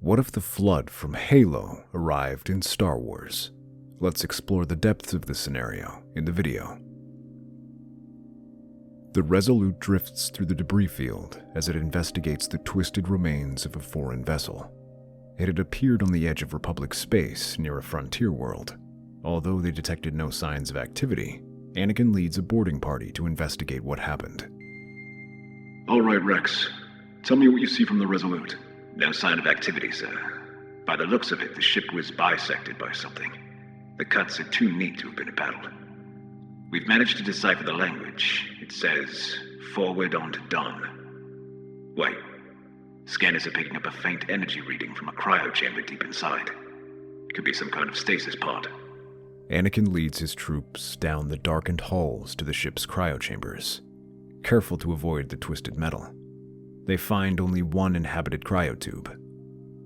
What if the flood from Halo arrived in Star Wars? Let's explore the depths of this scenario in the video. The Resolute drifts through the debris field as it investigates the twisted remains of a foreign vessel. It had appeared on the edge of Republic space near a frontier world. Although they detected no signs of activity, Anakin leads a boarding party to investigate what happened. All right, Rex. Tell me what you see from the Resolute. No sign of activity, sir. By the looks of it, the ship was bisected by something. The cuts are too neat to have been a battle. We've managed to decipher the language. It says, forward onto dawn. Wait. Scanners are picking up a faint energy reading from a cryo chamber deep inside. Could be some kind of stasis pod. Anakin leads his troops down the darkened halls to the ship's cryo chambers, careful to avoid the twisted metal. They find only one inhabited cryotube.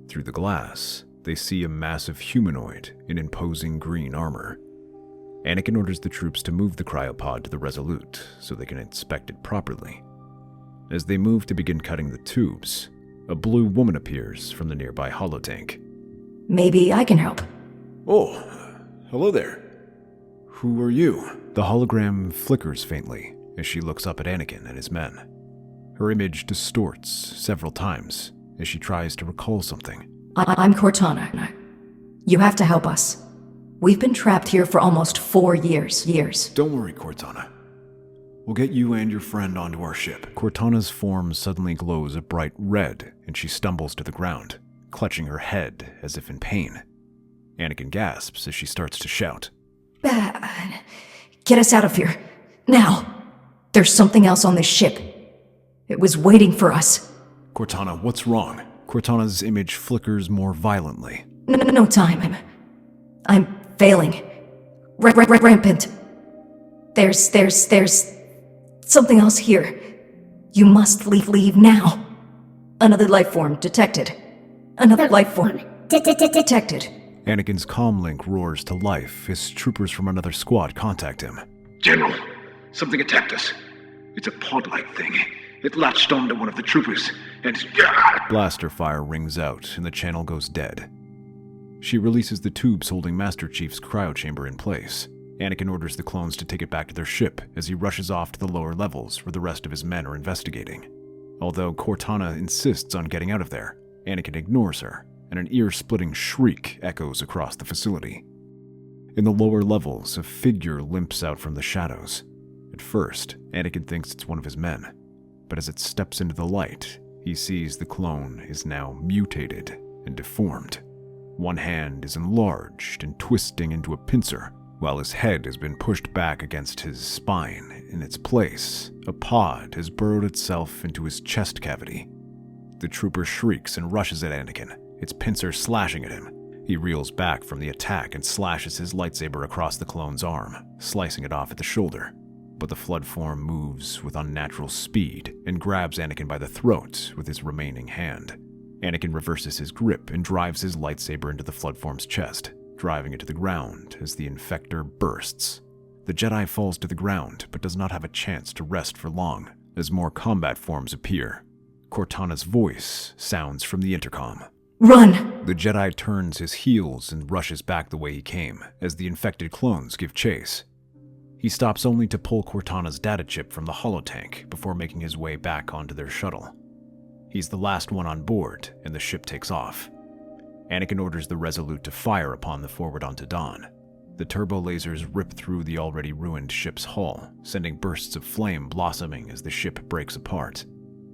Through the glass, they see a massive humanoid in imposing green armor. Anakin orders the troops to move the cryopod to the Resolute so they can inspect it properly. As they move to begin cutting the tubes, a blue woman appears from the nearby holotank. Maybe I can help. Oh, hello there. Who are you? The hologram flickers faintly as she looks up at Anakin and his men. Her image distorts several times as she tries to recall something. I'm Cortana. You have to help us. We've been trapped here for almost 4 years. Don't worry, Cortana. We'll get you and your friend onto our ship. Cortana's form suddenly glows a bright red, and she stumbles to the ground, clutching her head as if in pain. Anakin gasps as she starts to shout. Get us out of here. Now. There's something else on this ship. It was waiting for us. Cortana, what's wrong? Cortana's image flickers more violently. No time. I'm failing. Rampant. There's something else here. You must leave now. Another life form detected. Another life form detected. Anakin's comlink roars to life as troopers from another squad contact him. General, something attacked us. It's a pod-like thing. It latched onto one of the troopers, and... Blaster fire rings out, and the channel goes dead. She releases the tubes holding Master Chief's cryochamber in place. Anakin orders the clones to take it back to their ship as he rushes off to the lower levels where the rest of his men are investigating. Although Cortana insists on getting out of there, Anakin ignores her, and an ear-splitting shriek echoes across the facility. In the lower levels, a figure limps out from the shadows. At first, Anakin thinks it's one of his men, but as it steps into the light, he sees the clone is now mutated and deformed. One hand is enlarged and twisting into a pincer, while his head has been pushed back against his spine. In its place, a pod has burrowed itself into his chest cavity. The trooper shrieks and rushes at Anakin, its pincer slashing at him. He reels back from the attack and slashes his lightsaber across the clone's arm, slicing it off at the shoulder. But the flood form moves with unnatural speed and grabs Anakin by the throat with his remaining hand. Anakin reverses his grip and drives his lightsaber into the flood form's chest, driving it to the ground as the infector bursts. The Jedi falls to the ground but does not have a chance to rest for long as more combat forms appear. Cortana's voice sounds from the intercom. Run! The Jedi turns his heels and rushes back the way he came as the infected clones give chase. He stops only to pull Cortana's data chip from the holotank before making his way back onto their shuttle. He's the last one on board, and the ship takes off. Anakin orders the Resolute to fire upon the forward onto dawn. The turbo lasers rip through the already ruined ship's hull, sending bursts of flame blossoming as the ship breaks apart.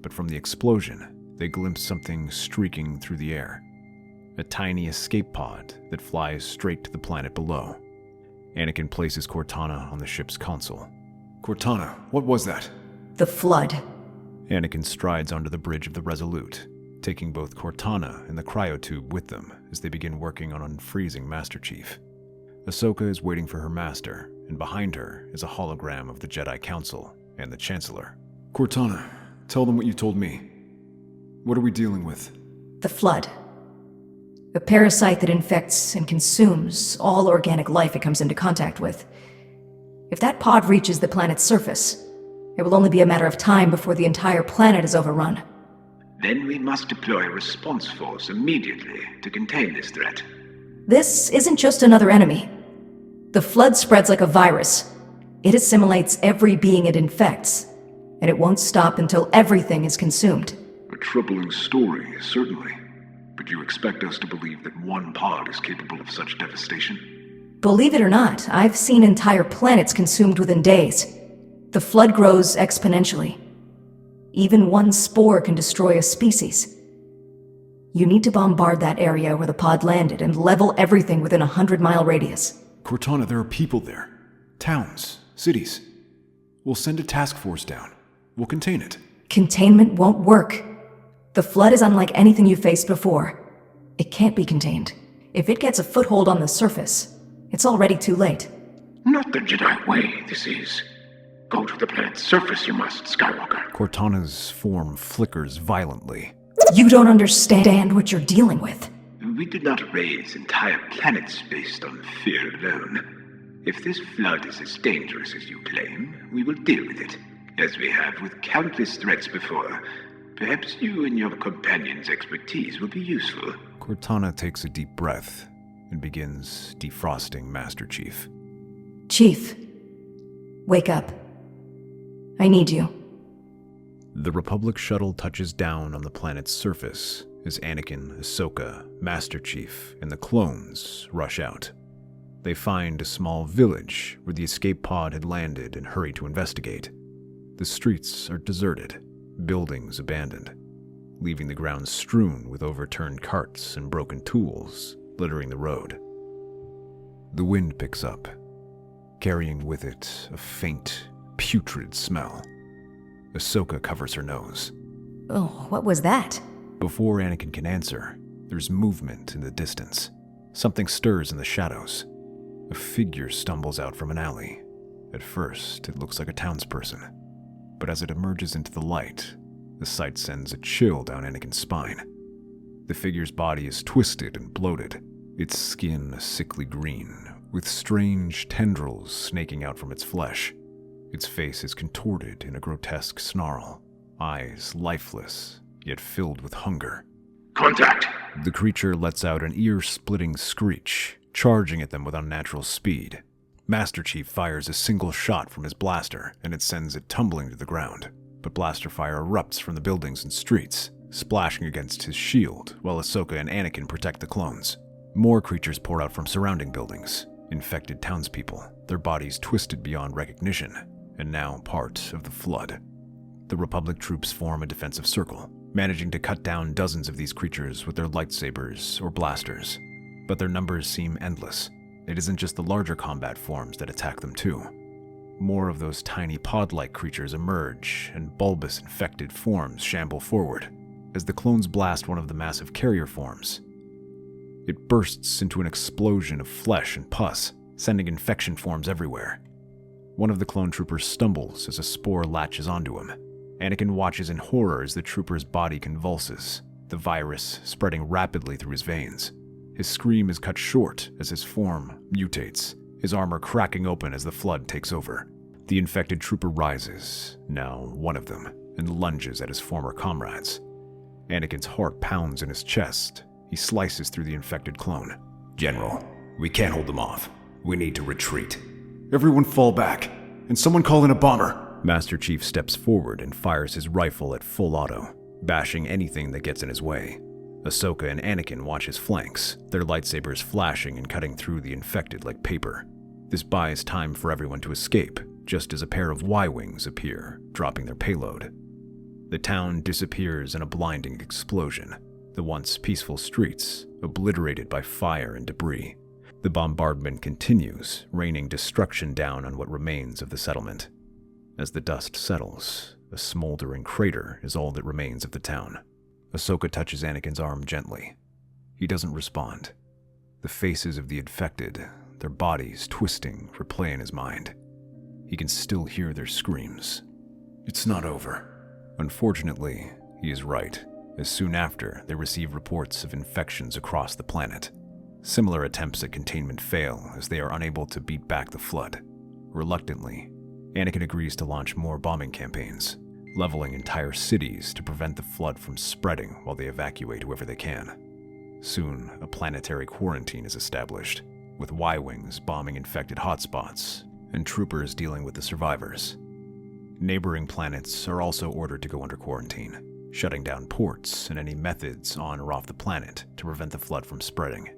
But from the explosion, they glimpse something streaking through the air. A tiny escape pod that flies straight to the planet below. Anakin places Cortana on the ship's console. Cortana, what was that? The flood. Anakin strides onto the bridge of the Resolute, taking both Cortana and the cryotube with them as they begin working on unfreezing Master Chief. Ahsoka is waiting for her master, and behind her is a hologram of the Jedi Council and the Chancellor. Cortana, tell them what you told me. What are we dealing with? The flood. A parasite that infects and consumes all organic life it comes into contact with. If that pod reaches the planet's surface, it will only be a matter of time before the entire planet is overrun. Then we must deploy a response force immediately to contain this threat. This isn't just another enemy. The flood spreads like a virus. It assimilates every being it infects, and it won't stop until everything is consumed. A troubling story, certainly. But you expect us to believe that one pod is capable of such devastation? Believe it or not, I've seen entire planets consumed within days. The flood grows exponentially. Even one spore can destroy a species. You need to bombard that area where the pod landed and level everything within a 100-mile radius. Cortana, there are people there. Towns, cities. We'll send a task force down. We'll contain it. Containment won't work. The flood is unlike anything you've faced before. It can't be contained. If it gets a foothold on the surface, it's already too late. Not the Jedi way, this is. Go to the planet's surface, you must, Skywalker. Cortana's form flickers violently. You don't understand what you're dealing with. We did not raise entire planets based on fear alone. If this flood is as dangerous as you claim, we will deal with it, as we have with countless threats before. Perhaps you and your companion's expertise will be useful. Cortana takes a deep breath and begins defrosting Master Chief. Chief, wake up. I need you. The Republic shuttle touches down on the planet's surface as Anakin, Ahsoka, Master Chief, and the clones rush out. They find a small village where the escape pod had landed and hurry to investigate. The streets are deserted, buildings abandoned, leaving the ground strewn with overturned carts and broken tools littering the road. The wind picks up, carrying with it a faint, putrid smell. Ahsoka covers her nose. Oh, what was that? Before Anakin can answer, there's movement in the distance. Something stirs in the shadows. A figure stumbles out from an alley. At first, it looks like a townsperson, but as it emerges into the light, the sight sends a chill down Anakin's spine. The figure's body is twisted and bloated, its skin a sickly green, with strange tendrils snaking out from its flesh. Its face is contorted in a grotesque snarl, eyes lifeless, yet filled with hunger. Contact! The creature lets out an ear-splitting screech, charging at them with unnatural speed. Master Chief fires a single shot from his blaster, and it sends it tumbling to the ground. But blaster fire erupts from the buildings and streets, splashing against his shield, while Ahsoka and Anakin protect the clones. More creatures pour out from surrounding buildings, infected townspeople, their bodies twisted beyond recognition, and now part of the flood. The Republic troops form a defensive circle, managing to cut down dozens of these creatures with their lightsabers or blasters. But their numbers seem endless. It isn't just the larger combat forms that attack them too. More of those tiny pod-like creatures emerge, and bulbous infected forms shamble forward. As the clones blast one of the massive carrier forms, it bursts into an explosion of flesh and pus, sending infection forms everywhere. One of the clone troopers stumbles as a spore latches onto him. Anakin watches in horror as the trooper's body convulses, the virus spreading rapidly through his veins. His scream is cut short as his form mutates, his armor cracking open as the flood takes over. The infected trooper rises, now one of them, and lunges at his former comrades. Anakin's heart pounds in his chest. He slices through the infected clone. General, we can't hold them off. We need to retreat. Everyone fall back, and someone call in a bomber. Master Chief steps forward and fires his rifle at full auto, bashing anything that gets in his way. Ahsoka and Anakin watch his flanks, their lightsabers flashing and cutting through the infected like paper. This buys time for everyone to escape, just as a pair of Y-wings appear, dropping their payload. The town disappears in a blinding explosion, the once peaceful streets obliterated by fire and debris. The bombardment continues, raining destruction down on what remains of the settlement. As the dust settles, a smoldering crater is all that remains of the town. Ahsoka touches Anakin's arm gently. He doesn't respond. The faces of the infected, their bodies twisting, replay in his mind. He can still hear their screams. It's not over. Unfortunately, he is right, as soon after they receive reports of infections across the planet. Similar attempts at containment fail as they are unable to beat back the flood. Reluctantly, Anakin agrees to launch more bombing campaigns. leveling entire cities to prevent the flood from spreading while they evacuate whoever they can. Soon, a planetary quarantine is established, with Y-Wings bombing infected hotspots and troopers dealing with the survivors. Neighboring planets are also ordered to go under quarantine, shutting down ports and any methods on or off the planet to prevent the flood from spreading.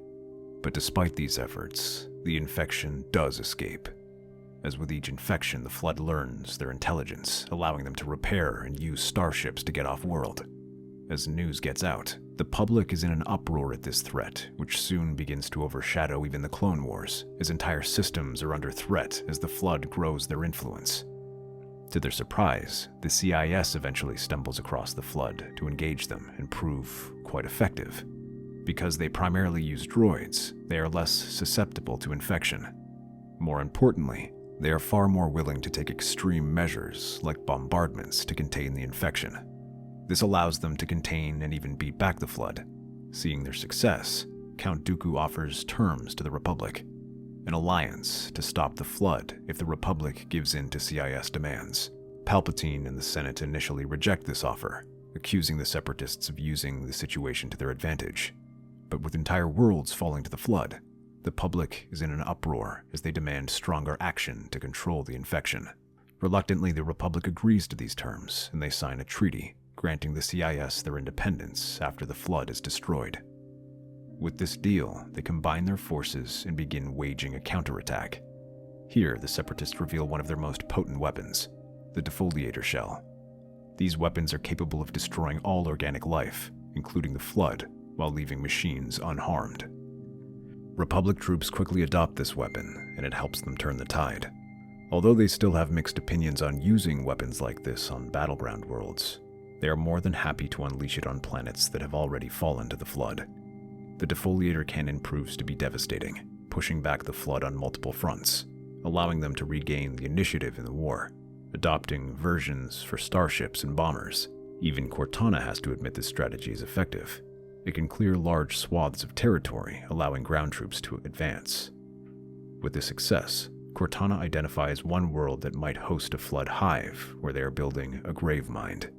But despite these efforts, the infection does escape. As with each infection, the flood learns their intelligence, allowing them to repair and use starships to get off-world. As news gets out, the public is in an uproar at this threat, which soon begins to overshadow even the Clone Wars, as entire systems are under threat as the flood grows their influence. To their surprise, the CIS eventually stumbles across the flood to engage them and prove quite effective. Because they primarily use droids, they are less susceptible to infection. More importantly, they are far more willing to take extreme measures, like bombardments, to contain the infection. This allows them to contain and even beat back the flood. Seeing their success, Count Dooku offers terms to the Republic, an alliance to stop the flood if the Republic gives in to CIS demands. Palpatine and the Senate initially reject this offer, accusing the Separatists of using the situation to their advantage. But with entire worlds falling to the flood, the public is in an uproar as they demand stronger action to control the infection. Reluctantly, the Republic agrees to these terms, and they sign a treaty, granting the CIS their independence after the flood is destroyed. With this deal, they combine their forces and begin waging a counterattack. Here, the Separatists reveal one of their most potent weapons, the defoliator shell. These weapons are capable of destroying all organic life, including the flood, while leaving machines unharmed. Republic troops quickly adopt this weapon, and it helps them turn the tide. Although they still have mixed opinions on using weapons like this on battleground worlds, they are more than happy to unleash it on planets that have already fallen to the flood. The defoliator cannon proves to be devastating, pushing back the flood on multiple fronts, allowing them to regain the initiative in the war, adopting versions for starships and bombers. Even Cortana has to admit this strategy is effective. It can clear large swaths of territory, allowing ground troops to advance. With this success, Cortana identifies one world that might host a flood hive where they are building a grave mind.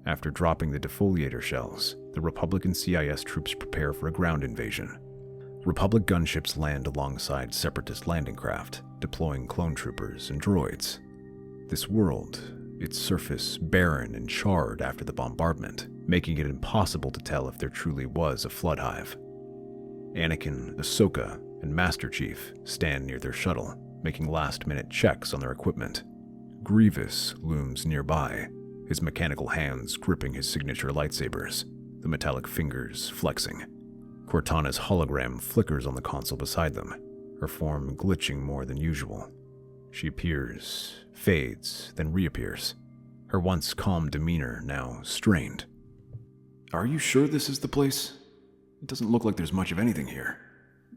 After dropping the defoliator shells, the Republic and CIS troops prepare for a ground invasion. Republic gunships land alongside Separatist landing craft, deploying clone troopers and droids. This world, its surface barren and charred after the bombardment, making it impossible to tell if there truly was a flood hive. Anakin, Ahsoka, and Master Chief stand near their shuttle, making last-minute checks on their equipment. Grievous looms nearby, his mechanical hands gripping his signature lightsabers, the metallic fingers flexing. Cortana's hologram flickers on the console beside them, her form glitching more than usual. She appears, fades, then reappears, her once calm demeanor now strained. "Are you sure this is the place? It doesn't look like there's much of anything here."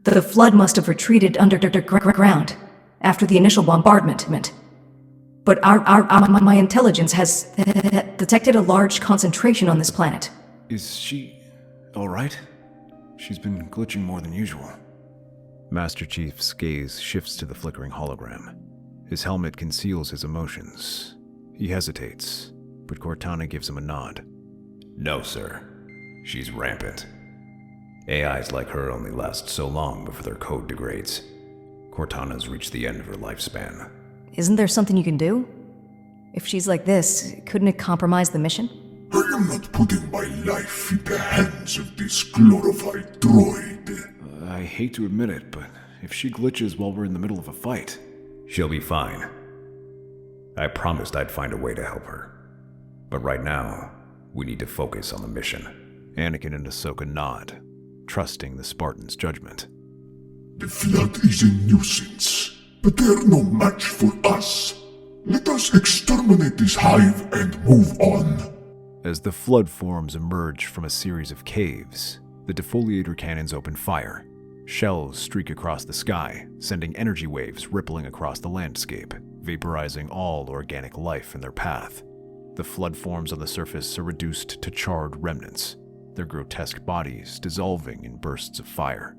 The flood must have retreated underground after the initial bombardment. But my intelligence has detected a large concentration on this planet. "Is she alright? She's been glitching more than usual." Master Chief's gaze shifts to the flickering hologram. His helmet conceals his emotions. He hesitates, but Cortana gives him a nod. No, sir. She's rampant. AIs like her only last so long before their code degrades. Cortana's reached the end of her lifespan. Isn't there something you can do? If she's like this, couldn't it compromise the mission? I am not putting my life in the hands of this glorified droid. I hate to admit it, but if she glitches while we're in the middle of a fight... She'll be fine. I promised I'd find a way to help her. But right now, we need to focus on the mission. Anakin and Ahsoka nod, trusting the Spartan's judgment. The flood is a nuisance, but they're no match for us. Let us exterminate this hive and move on. As the flood forms emerge from a series of caves, the defoliator cannons open fire. Shells streak across the sky, sending energy waves rippling across the landscape, vaporizing all organic life in their path. The flood forms on the surface are reduced to charred remnants, their grotesque bodies dissolving in bursts of fire.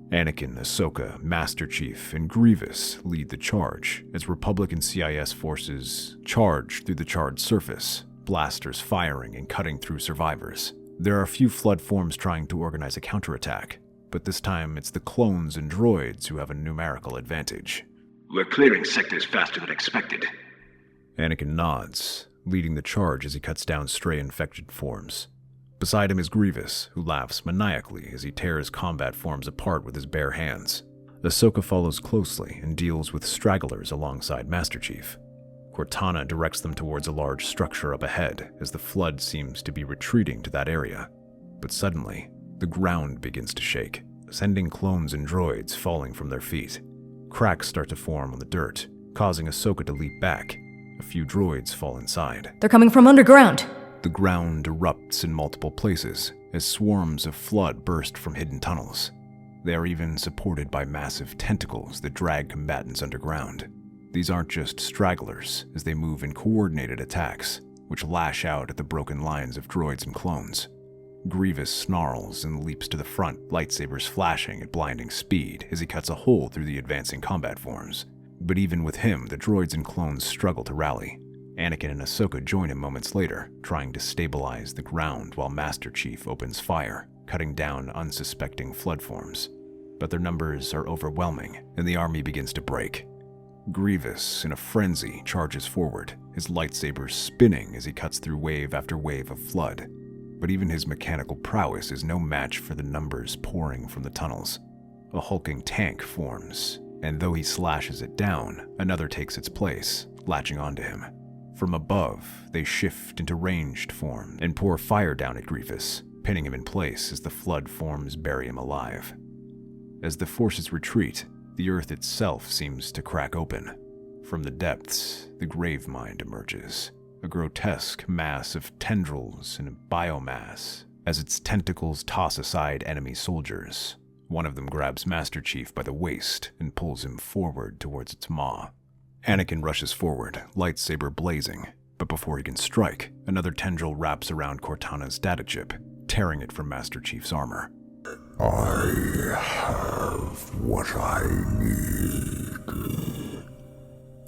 Anakin, Ahsoka, Master Chief, and Grievous lead the charge as Republic and CIS forces charge through the charred surface, blasters firing and cutting through survivors. There are a few flood forms trying to organize a counterattack, but this time it's the clones and droids who have a numerical advantage. We're clearing sectors faster than expected. Anakin nods, leading the charge as he cuts down stray infected forms. Beside him is Grievous, who laughs maniacally as he tears combat forms apart with his bare hands. Ahsoka follows closely and deals with stragglers alongside Master Chief. Cortana directs them towards a large structure up ahead as the flood seems to be retreating to that area. But suddenly, the ground begins to shake, sending clones and droids falling from their feet. Cracks start to form on the dirt, causing Ahsoka to leap back. A few droids fall inside. They're coming from underground. The ground erupts in multiple places as swarms of flood burst from hidden tunnels. They are even supported by massive tentacles that drag combatants underground. These aren't just stragglers, as they move in coordinated attacks, which lash out at the broken lines of droids and clones. Grievous snarls and leaps to the front, lightsabers flashing at blinding speed as he cuts a hole through the advancing combat forms. But even with him, the droids and clones struggle to rally. Anakin and Ahsoka join him moments later, trying to stabilize the ground while Master Chief opens fire, cutting down unsuspecting flood forms. But their numbers are overwhelming, and the army begins to break. Grievous, in a frenzy, charges forward, his lightsaber spinning as he cuts through wave after wave of flood. But even his mechanical prowess is no match for the numbers pouring from the tunnels. A hulking tank forms, and though he slashes it down, another takes its place, latching onto him. From above, they shift into ranged form and pour fire down at Grievous, pinning him in place as the flood forms bury him alive. As the forces retreat, the earth itself seems to crack open. From the depths, the grave mind emerges, a grotesque mass of tendrils and biomass. As its tentacles toss aside enemy soldiers, one of them grabs Master Chief by the waist and pulls him forward towards its maw. Anakin rushes forward, lightsaber blazing, but before he can strike, another tendril wraps around Cortana's data chip, tearing it from Master Chief's armor. I have what I need.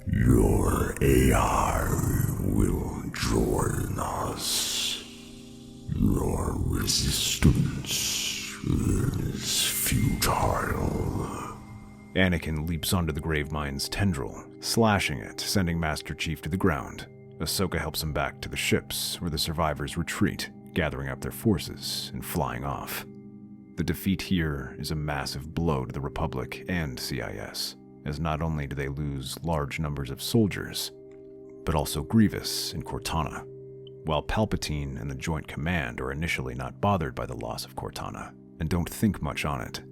Your AI will join us. Your resistance is futile. Anakin leaps onto the Gravemind's tendril, slashing it, sending Master Chief to the ground. Ahsoka helps him back to the ships, where the survivors retreat, gathering up their forces and flying off. The defeat here is a massive blow to the Republic and CIS, as not only do they lose large numbers of soldiers, but also Grievous and Cortana. While Palpatine and the Joint Command are initially not bothered by the loss of Cortana, and don't think much on it.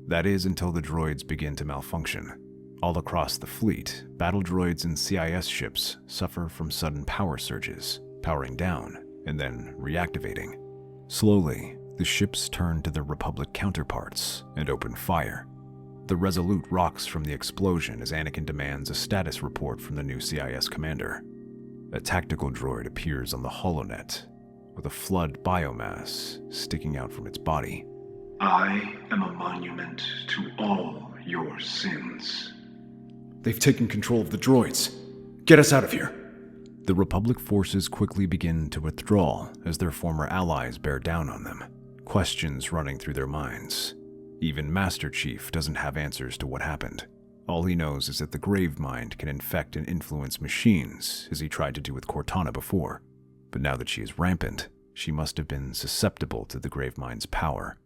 That is until the droids begin to malfunction. All across the fleet, battle droids and CIS ships suffer from sudden power surges, powering down, and then reactivating. Slowly, the ships turn to their Republic counterparts and open fire. The Resolute rocks from the explosion as Anakin demands a status report from the new CIS commander. A tactical droid appears on the holonet, with a flood biomass sticking out from its body. I am a monument to all your sins. They've taken control of the droids. Get us out of here. The Republic forces quickly begin to withdraw as their former allies bear down on them, questions running through their minds. Even Master Chief doesn't have answers to what happened. All he knows is that the Gravemind can infect and influence machines, as he tried to do with Cortana before. But now that she is rampant, she must have been susceptible to the Gravemind's power.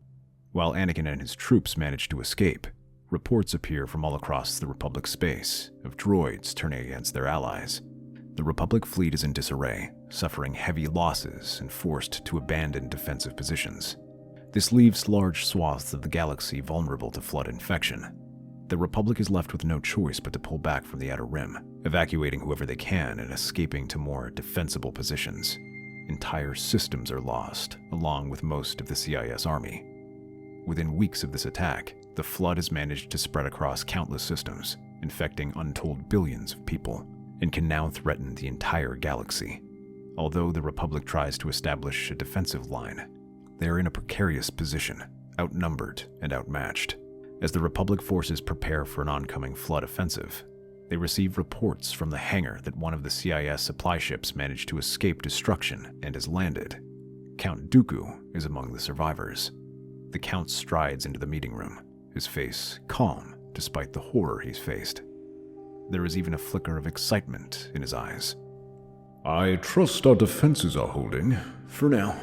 While Anakin and his troops manage to escape, reports appear from all across the Republic space of droids turning against their allies. The Republic fleet is in disarray, suffering heavy losses and forced to abandon defensive positions. This leaves large swaths of the galaxy vulnerable to flood infection. The Republic is left with no choice but to pull back from the Outer Rim, evacuating whoever they can and escaping to more defensible positions. Entire systems are lost, along with most of the CIS army. Within weeks of this attack, the flood has managed to spread across countless systems, infecting untold billions of people, and can now threaten the entire galaxy. Although the Republic tries to establish a defensive line, they are in a precarious position, outnumbered and outmatched. As the Republic forces prepare for an oncoming flood offensive, They receive reports from the hangar that one of the CIS supply ships managed to escape destruction and has landed. Count Dooku is among the survivors. The Count strides into the meeting room, his face calm despite the horror he's faced. There is even a flicker of excitement in his eyes. I trust our defenses are holding, for now.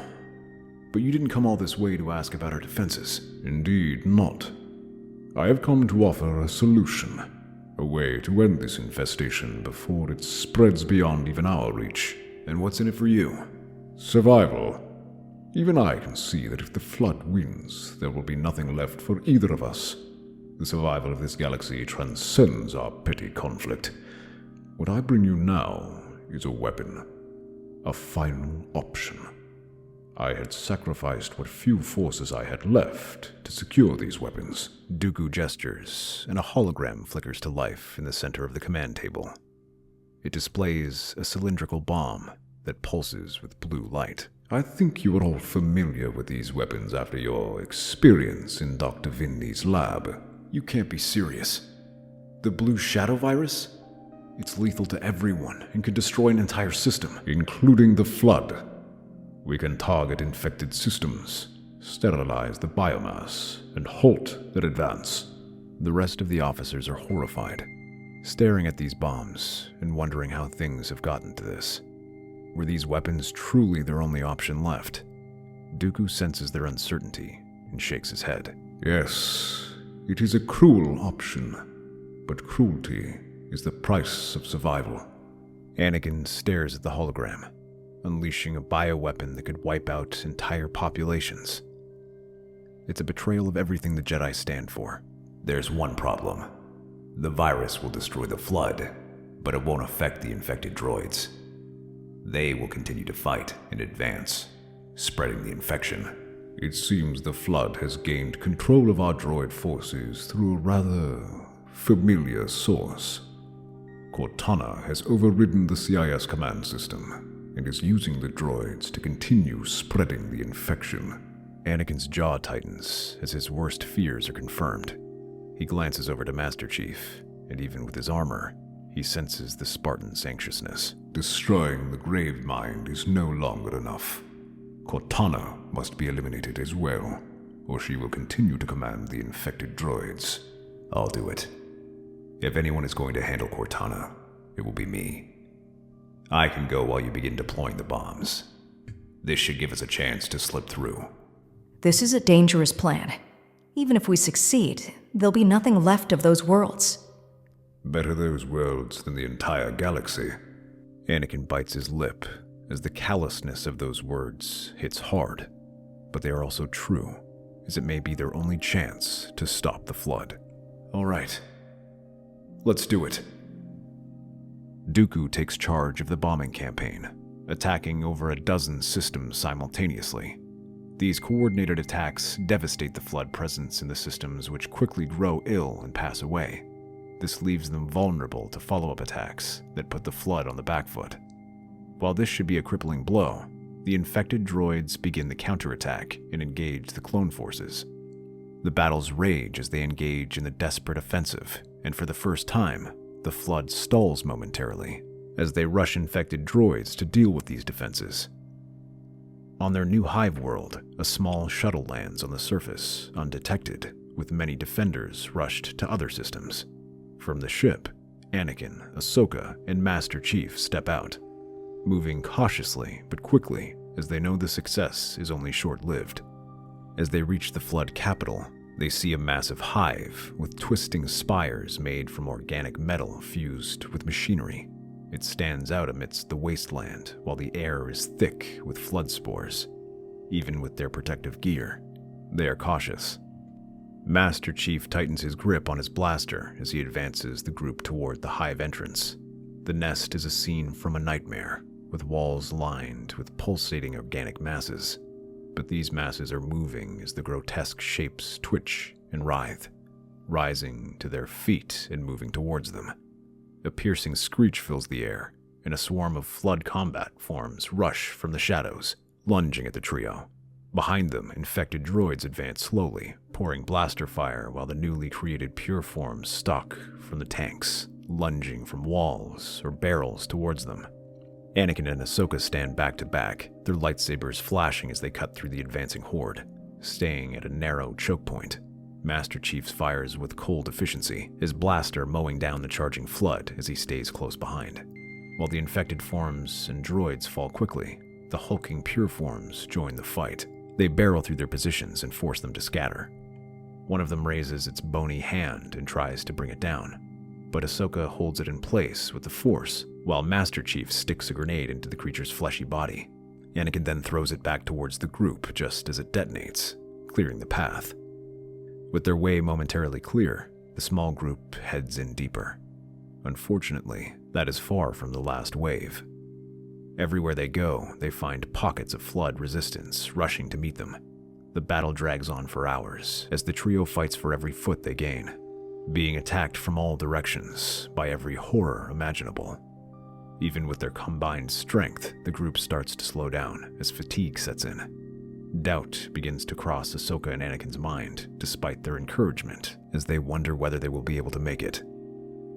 But you didn't come all this way to ask about our defenses. Indeed not. I have come to offer a solution, a way to end this infestation before it spreads beyond even our reach. And what's in it for you? Survival. Even I can see that if the Flood wins, there will be nothing left for either of us. The survival of this galaxy transcends our petty conflict. What I bring you now is a weapon, a final option. I had sacrificed what few forces I had left to secure these weapons. Dooku gestures, and a hologram flickers to life in the center of the command table. It displays a cylindrical bomb that pulses with blue light. I think you are all familiar with these weapons after your experience in Dr. Vindy's lab. You can't be serious. The blue shadow virus? It's lethal to everyone and could destroy an entire system. Including the Flood. We can target infected systems, sterilize the biomass, and halt their advance. The rest of the officers are horrified, staring at these bombs and wondering how things have gotten to this. Were these weapons truly their only option left? Dooku senses their uncertainty and shakes his head. Yes, it is a cruel option, but cruelty is the price of survival. Anakin stares at the hologram, unleashing a bioweapon that could wipe out entire populations. It's a betrayal of everything the Jedi stand for. There's one problem. The virus will destroy the Flood, but it won't affect the infected droids. They will continue to fight and advance, spreading the infection. It seems the Flood has gained control of our droid forces through a rather familiar source. Cortana has overridden the CIS command system and is using the droids to continue spreading the infection. Anakin's jaw tightens as his worst fears are confirmed. He glances over to Master Chief, and even with his armor, he senses the Spartan's anxiousness. Destroying the grave mind is no longer enough. Cortana must be eliminated as well, or she will continue to command the infected droids. I'll do it. If anyone is going to handle Cortana, it will be me. I can go while you begin deploying the bombs. This should give us a chance to slip through. This is a dangerous plan. Even if we succeed, there'll be nothing left of those worlds. Better those worlds than the entire galaxy. Anakin bites his lip as the callousness of those words hits hard, but they are also true, as it may be their only chance to stop the Flood. All right, let's do it. Dooku takes charge of the bombing campaign, attacking over a dozen systems simultaneously. These coordinated attacks devastate the Flood presence in the systems, which quickly grow ill and pass away. This leaves them vulnerable to follow-up attacks that put the Flood on the back foot. While this should be a crippling blow, the infected droids begin the counterattack and engage the clone forces. The battles rage as they engage in the desperate offensive, and for the first time, the Flood stalls momentarily as they rush infected droids to deal with these defenses. On their new hive world, a small shuttle lands on the surface, undetected, with many defenders rushed to other systems. From the ship, Anakin, Ahsoka, and Master Chief step out, moving cautiously but quickly as they know the success is only short-lived. As they reach the Flood capital, they see a massive hive with twisting spires made from organic metal fused with machinery. It stands out amidst the wasteland while the air is thick with flood spores. Even with their protective gear, they are cautious. Master Chief tightens his grip on his blaster as he advances the group toward the hive entrance. The nest is a scene from a nightmare, with walls lined with pulsating organic masses. But these masses are moving as the grotesque shapes twitch and writhe, rising to their feet and moving towards them. A piercing screech fills the air, and a swarm of Flood combat forms rush from the shadows, lunging at the trio. Behind them, infected droids advance slowly, pouring blaster fire while the newly created pure forms stalk from the tanks, lunging from walls or barrels towards them. Anakin and Ahsoka stand back to back, their lightsabers flashing as they cut through the advancing horde, staying at a narrow choke point. Master Chief fires with cold efficiency, his blaster mowing down the charging flood as he stays close behind. While the infected forms and droids fall quickly, the hulking pure forms join the fight. They barrel through their positions and force them to scatter. One of them raises its bony hand and tries to bring it down, but Ahsoka holds it in place with the Force, while Master Chief sticks a grenade into the creature's fleshy body. Anakin then throws it back towards the group just as it detonates, clearing the path. With their way momentarily clear, the small group heads in deeper. Unfortunately, that is far from the last wave. Everywhere they go, they find pockets of flood resistance rushing to meet them. The battle drags on for hours as the trio fights for every foot they gain, being attacked from all directions by every horror imaginable. Even with their combined strength, the group starts to slow down as fatigue sets in. Doubt begins to cross Ahsoka and Anakin's mind, despite their encouragement, as they wonder whether they will be able to make it.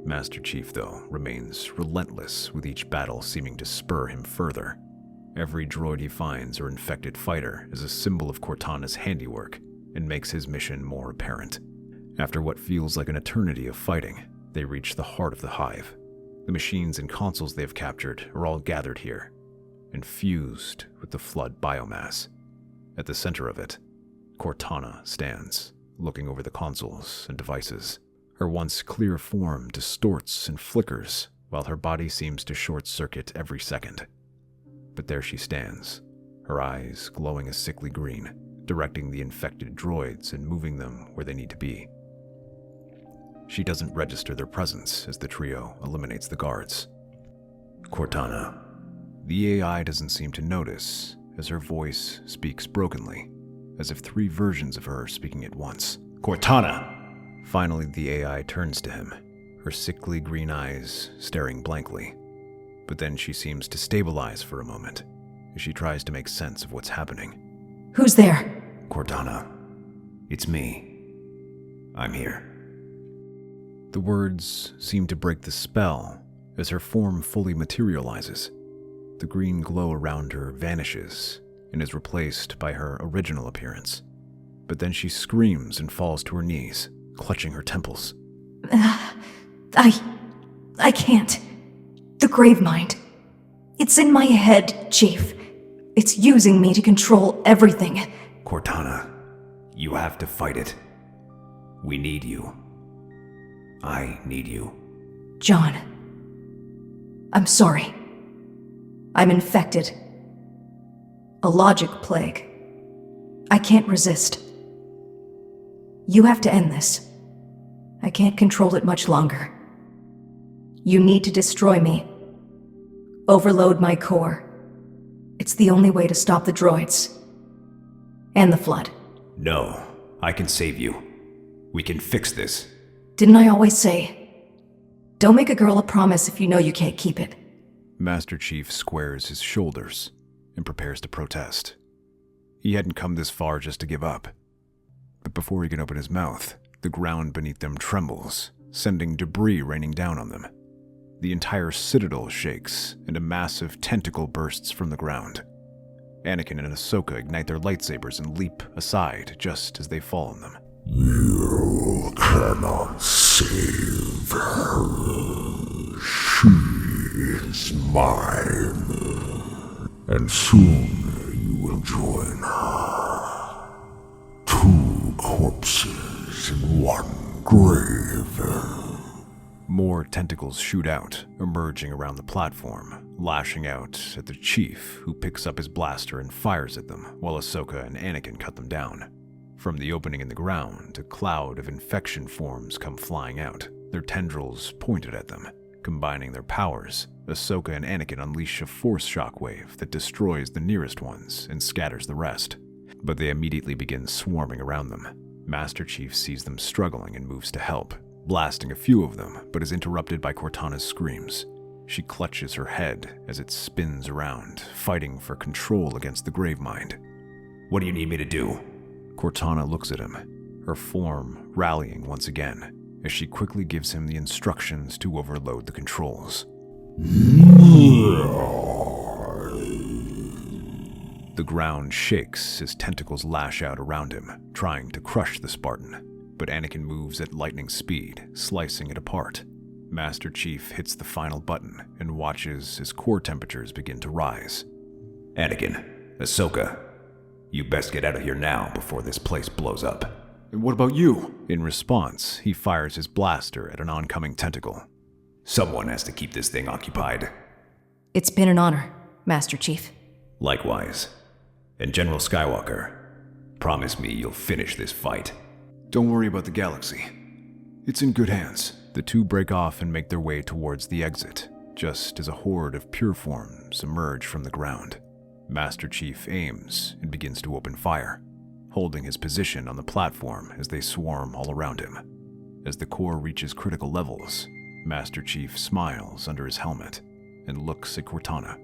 Master Chief, though, remains relentless, with each battle seeming to spur him further. Every droid he finds or infected fighter is a symbol of Cortana's handiwork and makes his mission more apparent. After what feels like an eternity of fighting, they reach the heart of the hive. The machines and consoles they have captured are all gathered here, infused with the flood biomass. At the center of it, Cortana stands, looking over the consoles and devices. Her once clear form distorts and flickers, while her body seems to short-circuit every second. But there she stands, her eyes glowing a sickly green, directing the infected droids and moving them where they need to be. She doesn't register their presence as the trio eliminates the guards. Cortana. The AI doesn't seem to notice, as her voice speaks brokenly, as if three versions of her are speaking at once. Cortana! Finally, the AI turns to him, her sickly green eyes staring blankly. But then she seems to stabilize for a moment, as she tries to make sense of what's happening. Who's there? Cortana. It's me. I'm here. The words seem to break the spell as her form fully materializes. The green glow around her vanishes and is replaced by her original appearance. But then she screams and falls to her knees, clutching her temples. I can't. The grave mind. It's in my head, Chief. It's using me to control everything. Cortana, you have to fight it. We need you. I need you. John. I'm sorry. I'm infected. A logic plague. I can't resist. You have to end this. I can't control it much longer. You need to destroy me. Overload my core. It's the only way to stop the droids. And the flood. No, I can save you. We can fix this. Didn't I always say, don't make a girl a promise if you know you can't keep it? Master Chief squares his shoulders and prepares to protest. He hadn't come this far just to give up. But before he can open his mouth, the ground beneath them trembles, sending debris raining down on them. The entire citadel shakes, and a massive tentacle bursts from the ground. Anakin and Ahsoka ignite their lightsabers and leap aside just as they fall on them. You cannot save her. She is mine. And soon you will join her. Two corpses in one grave. More tentacles shoot out, emerging around the platform, lashing out at the chief, who picks up his blaster and fires at them, while Ahsoka and Anakin cut them down. From the opening in the ground, a cloud of infection forms come flying out, their tendrils pointed at them. Combining their powers, Ahsoka and Anakin unleash a force shockwave that destroys the nearest ones and scatters the rest. But they immediately begin swarming around them. Master Chief sees them struggling and moves to help, blasting a few of them, but is interrupted by Cortana's screams. She clutches her head as it spins around, fighting for control against the Gravemind. What do you need me to do? Cortana looks at him, her form rallying once again. as she quickly gives him the instructions to overload the controls. The ground shakes as tentacles lash out around him, trying to crush the Spartan, but Anakin moves at lightning speed, slicing it apart. Master Chief hits the final button and watches as core temperatures begin to rise. Anakin, Ahsoka, you best get out of here now before this place blows up. And what about you? In response, he fires his blaster at an oncoming tentacle. Someone has to keep this thing occupied. It's been an honor, Master Chief. Likewise. And General Skywalker, promise me you'll finish this fight. Don't worry about the galaxy. It's in good hands. The two break off and make their way towards the exit, just as a horde of pure forms emerge from the ground. Master Chief aims and begins to open fire, holding his position on the platform as they swarm all around him. As the core reaches critical levels, Master Chief smiles under his helmet and looks at Cortana.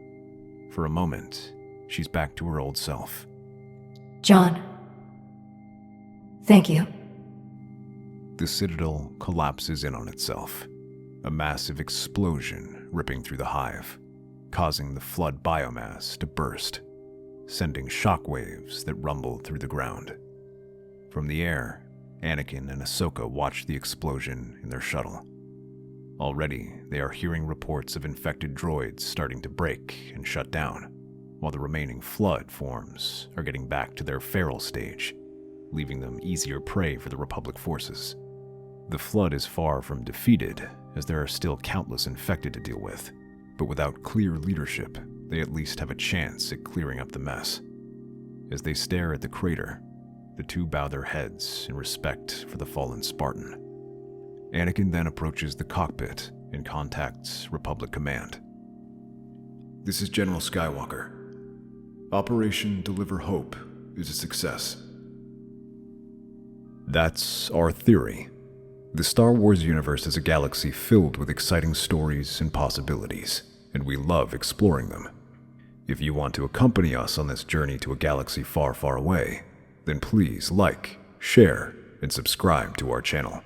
For a moment, she's back to her old self. John. Thank you. The Citadel collapses in on itself, a massive explosion ripping through the hive, causing the flood biomass to burst, sending shockwaves that rumble through the ground. From the air, Anakin and Ahsoka watch the explosion in their shuttle. Already, they are hearing reports of infected droids starting to break and shut down, while the remaining flood forms are getting back to their feral stage, leaving them easier prey for the Republic forces. The flood is far from defeated, as there are still countless infected to deal with, but without clear leadership, they at least have a chance at clearing up the mess. As they stare at the crater, the two bow their heads in respect for the fallen Spartan. Anakin then approaches the cockpit and contacts Republic Command. This is General Skywalker. Operation Deliver Hope is a success. That's our theory. The Star Wars universe is a galaxy filled with exciting stories and possibilities, and we love exploring them. If you want to accompany us on this journey to a galaxy far, far away, then please like, share, and subscribe to our channel.